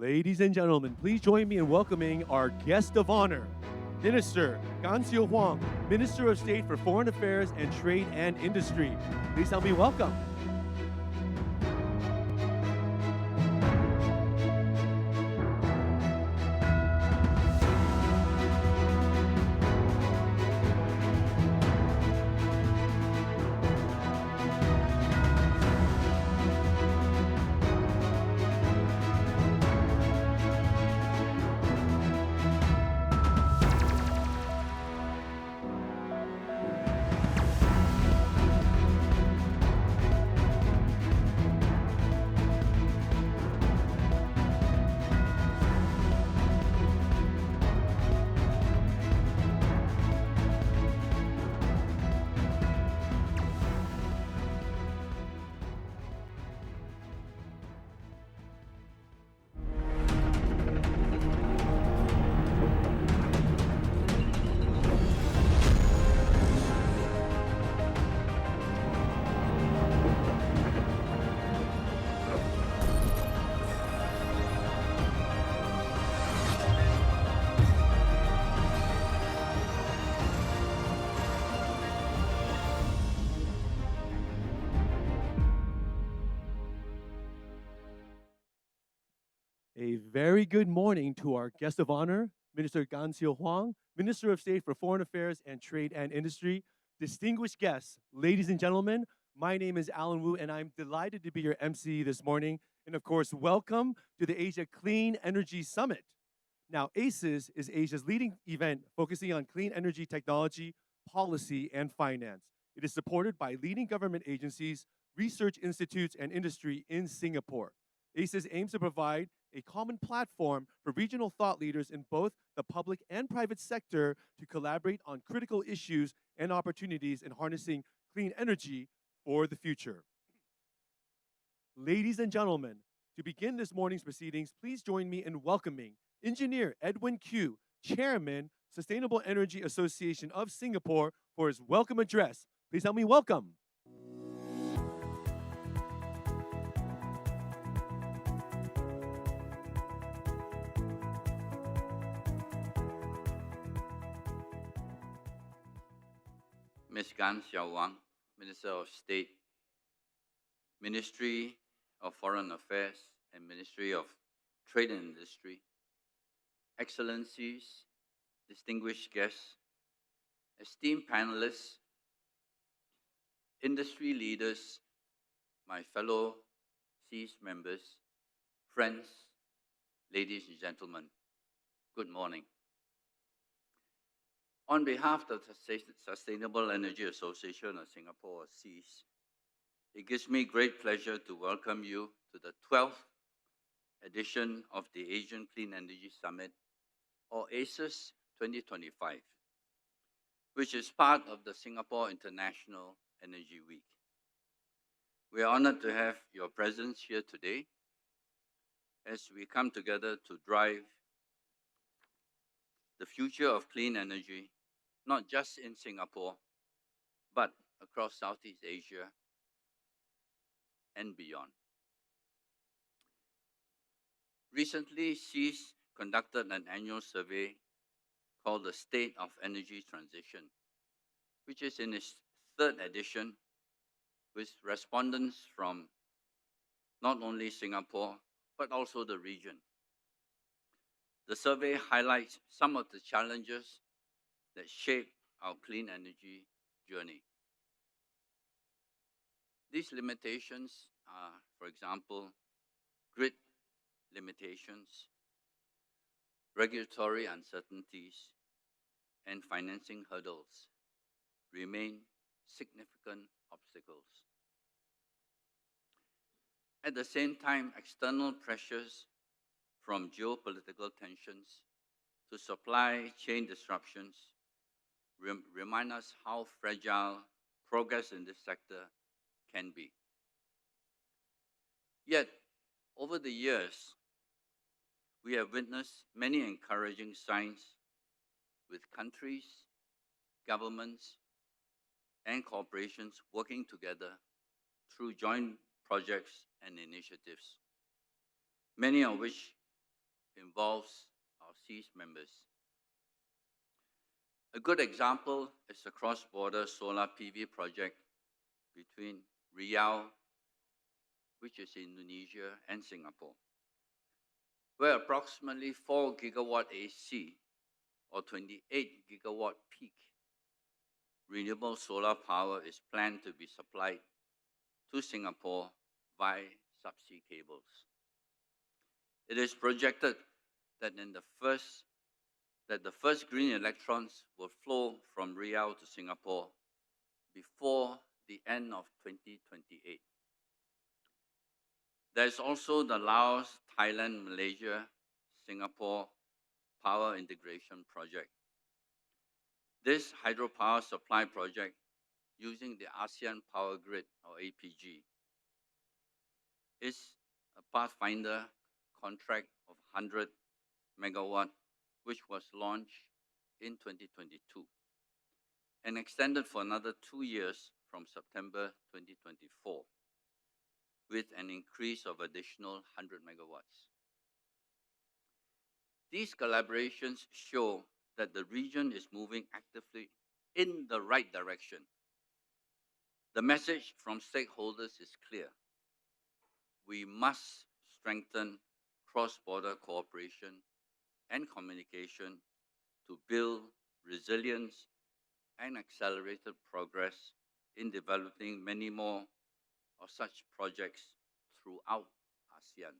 Ladies and gentlemen, please join me in welcoming our guest of honor, Minister Gan Xiu Huang, Minister of State for Foreign Affairs and Trade and Industry. Please help me welcome. A very good morning to our guest of honor, Minister Gan Xiu Huang, Minister of State for Foreign Affairs and Trade and Industry. Distinguished guests, ladies and gentlemen, my name is Alan Wu, and I'm delighted to be your MC this morning. And of course, welcome to the Asia Clean Energy Summit. Now, ACES is Asia's leading event focusing on clean energy technology, policy, and finance. It is supported by leading government agencies, research institutes, and industry in Singapore. ACES aims to provide a common platform for regional thought leaders in both the public and private sector to collaborate on critical issues and opportunities in harnessing clean energy for the future. Ladies and gentlemen, to begin this morning's proceedings, please join me in welcoming Engineer Edwin Khew, Chairman, Sustainable Energy Association of Singapore, for his welcome address. Please help me welcome. Ms. Gan Xiao Wang, Minister of State, Ministry of Foreign Affairs and Ministry of Trade and Industry, Excellencies, distinguished guests, esteemed panelists, industry leaders, my fellow SEAS members, friends, ladies and gentlemen, good morning. On behalf of the Sustainable Energy Association of Singapore, SEAS, it gives me great pleasure to welcome you to the 12th edition of the Asian Clean Energy Summit, or ACES 2025, which is part of the Singapore International Energy Week. We are honored to have your presence here today as we come together to drive the future of clean energy, not just in Singapore, but across Southeast Asia and beyond. Recently, SEAS conducted an annual survey called the State of Energy Transition, which is in its third edition, with respondents from not only Singapore, but also the region. The survey highlights some of the challenges that shape our clean energy journey. These limitations are, for example, grid limitations, regulatory uncertainties, and financing hurdles remain significant obstacles. At the same time, external pressures from geopolitical tensions to supply chain disruptions remind us how fragile progress in this sector can be. Yet, over the years, we have witnessed many encouraging signs with countries, governments, and corporations working together through joint projects and initiatives, many of which involves our SEAS members. A good example is the cross-border solar PV project between Riau, which is Indonesia, and Singapore, where approximately 4 gigawatt AC or 28 gigawatt peak renewable solar power is planned to be supplied to Singapore via subsea cables. It is projected that the first green electrons will flow from Riau to Singapore before the end of 2028. There is also the Laos, Thailand, Malaysia, Singapore power integration project. This hydropower supply project using the ASEAN Power Grid or APG is a pathfinder contract of 100 megawatt, which was launched in 2022 and extended for another 2 years from September 2024 with an increase of additional 100 megawatts. These collaborations show that the region is moving actively in the right direction. The message from stakeholders is clear. We must strengthen cross-border cooperation and communication to build resilience and accelerated progress in developing many more of such projects throughout ASEAN.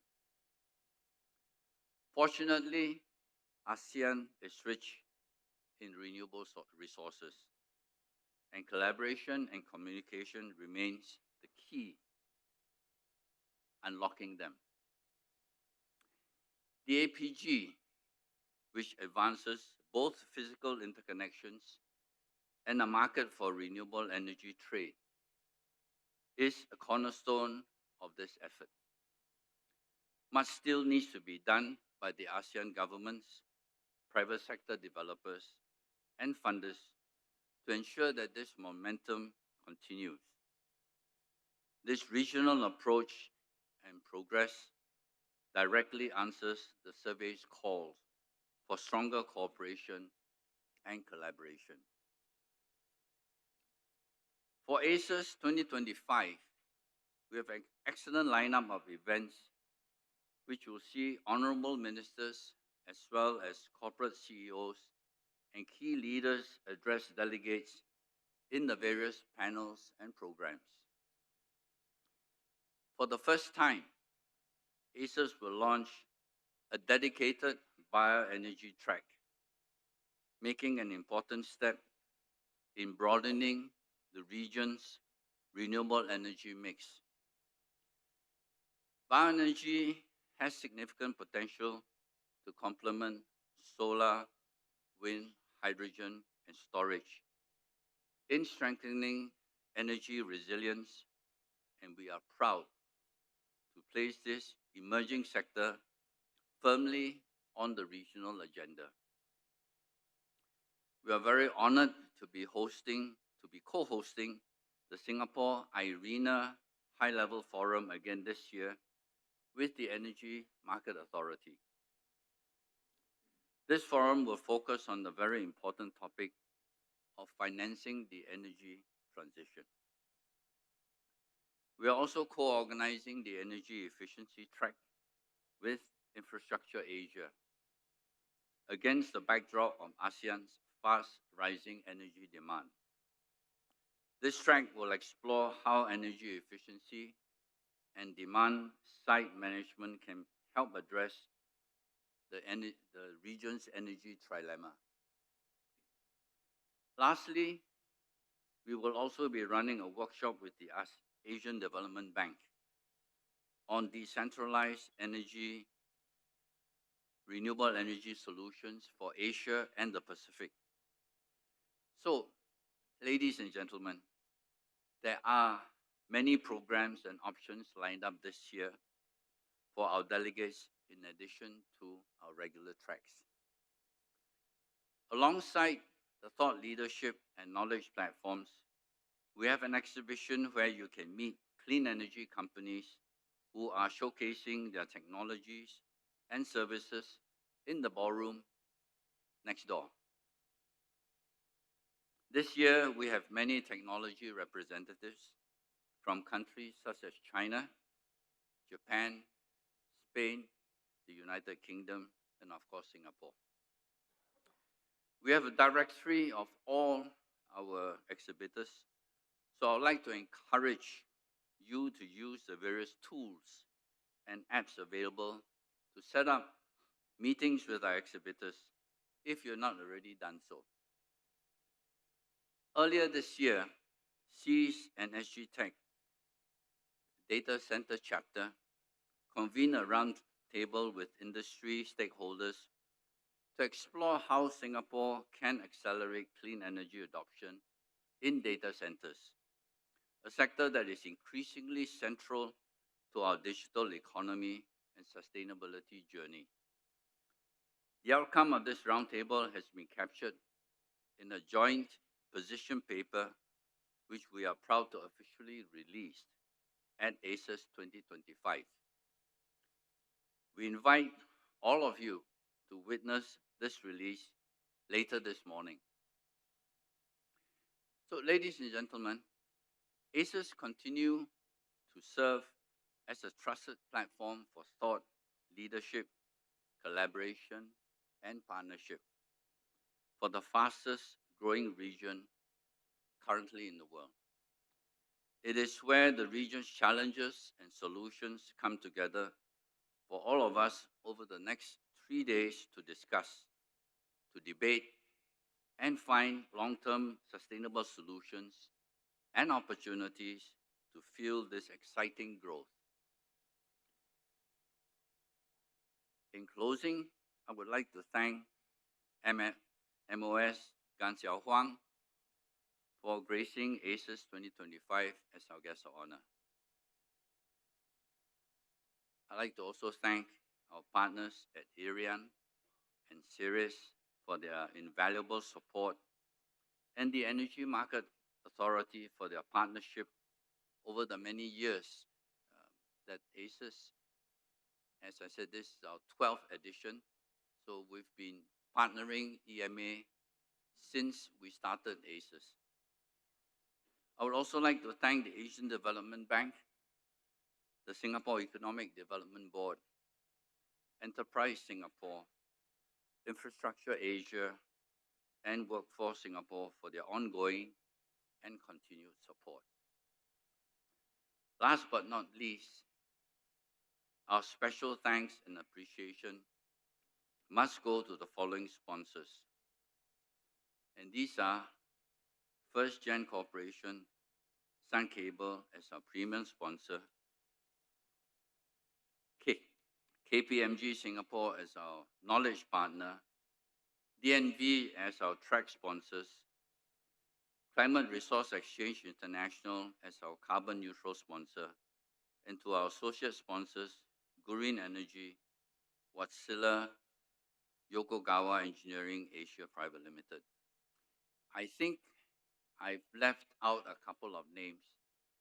Fortunately, ASEAN is rich in renewable resources, and collaboration and communication remains the key unlocking them. The APG, which advances both physical interconnections and a market for renewable energy trade, is a cornerstone of this effort. Much still needs to be done by the ASEAN governments, private sector developers, and funders to ensure that this momentum continues. This regional approach and progress directly answers the survey's calls for stronger cooperation and collaboration. For ACES 2025, we have an excellent lineup of events which will see honorable ministers as well as corporate CEOs and key leaders address delegates in the various panels and programs. For the first time, ACES will launch a dedicated bioenergy track, making an important step in broadening the region's renewable energy mix. Bioenergy has significant potential to complement solar, wind, hydrogen, and storage in strengthening energy resilience, and we are proud to place this emerging sector firmly on the regional agenda. We are very honored to be co-hosting the Singapore IRENA High-Level Forum again this year with the Energy Market Authority. This forum will focus on the very important topic of financing the energy transition. We are also co-organizing the energy efficiency track with Infrastructure Asia against the backdrop of ASEAN's fast rising energy demand. This track will explore how energy efficiency and demand-side management can help address the region's energy trilemma. Lastly, we will also be running a workshop with the Asian Development Bank on decentralized energy, renewable energy solutions for Asia and the Pacific. So, ladies and gentlemen, there are many programs and options lined up this year for our delegates in addition to our regular tracks. Alongside the thought leadership and knowledge platforms, we have an exhibition where you can meet clean energy companies who are showcasing their technologies and services in the ballroom next door. This year, we have many technology representatives from countries such as China, Japan, Spain, the United Kingdom, and of course, Singapore. We have a directory of all our exhibitors, so I'd like to encourage you to use the various tools and apps available to set up meetings with our exhibitors if you're not already done so. Earlier this year, SEAS and SG Tech Data Center chapter convened a roundtable with industry stakeholders to explore how Singapore can accelerate clean energy adoption in data centers, a sector that is increasingly central to our digital economy and sustainability journey. The outcome of this roundtable has been captured in a joint position paper, which we are proud to officially release at ACES 2025. We invite all of you to witness this release later this morning. So, ladies and gentlemen, ACES continue to serve as a trusted platform for thought, leadership, collaboration, and partnership for the fastest growing region currently in the world. It is where the region's challenges and solutions come together for all of us over the next 3 days to discuss, to debate, and find long-term sustainable solutions and opportunities to fuel this exciting growth. In closing, I would like to thank MOS Gan Xiao Huang for gracing ACES 2025 as our guest of honor. I'd like to also thank our partners at Irian and Ceres for their invaluable support, and the Energy Market Authority for their partnership over the many years that ACES, as I said, this is our 12th edition. So we've been partnering EMA since we started ACES. I would also like to thank the Asian Development Bank, the Singapore Economic Development Board, Enterprise Singapore, Infrastructure Asia, and Workforce Singapore for their ongoing and continued support. Last but not least, our special thanks and appreciation must go to the following sponsors. And these are First Gen Corporation, Sun Cable as our premium sponsor, KPMG Singapore as our knowledge partner, DNV as our track sponsors, Climate Resource Exchange International as our carbon neutral sponsor, and to our associate sponsors, Green Energy, Wärtsilä, Yokogawa Engineering Asia Private Limited. I think I've left out a couple of names,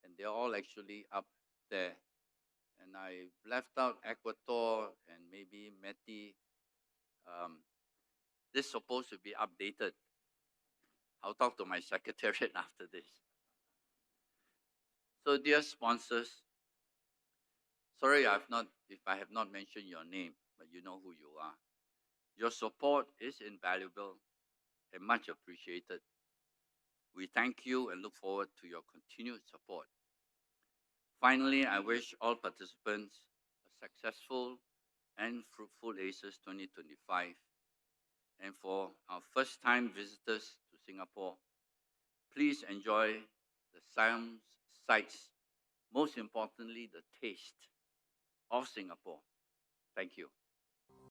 and they're all actually up there. And I've left out Equator and maybe METI. This is supposed to be updated. I'll talk to my secretariat after this. So, dear sponsors, sorry if I have not mentioned your name, but you know who you are. Your support is invaluable and much appreciated. We thank you and look forward to your continued support. Finally, I wish all participants a successful and fruitful ACES 2025. And for our first-time visitors to Singapore, please enjoy the sounds, sights, most importantly, the taste of Singapore. Thank you.